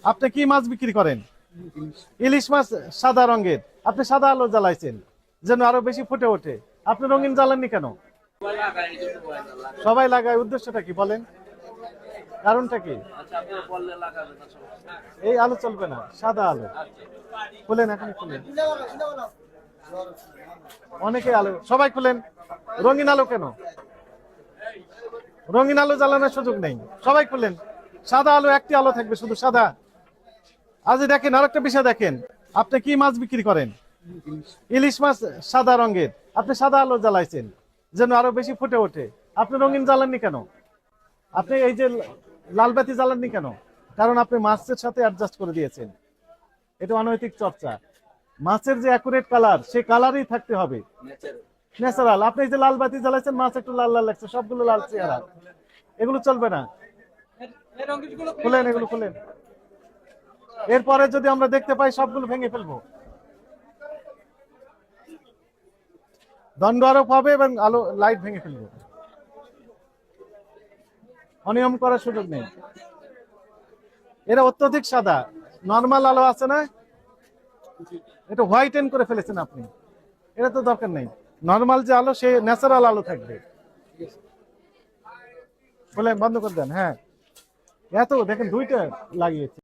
আপনি কি মাছ বিক্রি করেন? ইলিশ মাছ সাদা রঙের। আপনি সাদা আলো জ্বালাইছেন যেন আরো বেশি ফুটে ওঠে। আপনি রঙিন জ্বালাননি কেন? সবাই লাগায়, উদ্দেশ্যটা কি বলেন? কারণটা কি? এই আলো চলবে না, সাদা আলো খুলেন, এখন খুলেন। অনেকে আলো, সবাই খুলেন। রঙিন আলো কেন? রঙিন আলো জ্বালানোর সুযোগ নেই, সবাই খুলেন। সাদা আলো, একটি আলো থাকবে, শুধু সাদা। আজ দেখেন আরেকটা বিষয় দেখেন, আপনি কি মাছ বিক্রি করেন? ইলিশ মাছ সাদা রঙের। আপনি সাদা আলো জ্বালাইছেন যেন আরো বেশি ফুটে ওঠে। আপনি রঙিন জ্বালাননি কেন? আপনি এই যে লাল বাতি জ্বালাননি কেন? কারণ আপনি মাছের সাথে অ্যাডজাস্ট করে দিয়েছেন। এটা অনৈতিক চর্চা। মাছের যে অ্যাকুরেট কালার, সেই কালারই থাকতে হবে, ন্যাচারাল। আপনি এই যে লাল বাতি জ্বালাইছেন, মাছ একটু লাল লাল লাগছে, সবগুলো লাল চেহারা, এগুলো চলবে না। খুলেন, এগুলো খুলেন। এরপরে যদি আমরা দেখতে পাই, সবগুলো ভেঙে ফেলবো, দণ্ড আরোপ হবে এবং আলো লাইট ভেঙে ফেলবো। অনিয়ম করার সুযোগ নেই। এরা অত্যধিক সাদা, নর্মাল আলো আছে না, এটা হোয়াইটেন করে ফেলেছেন আপনি। এটা তো দরকার নেই। নর্মাল যে আলো, সে ন্যাচারাল আলো থাকবে। বলেন, বন্ধ করে দেন। হ্যাঁ, এত দেখেন দুইটা লাগিয়েছে।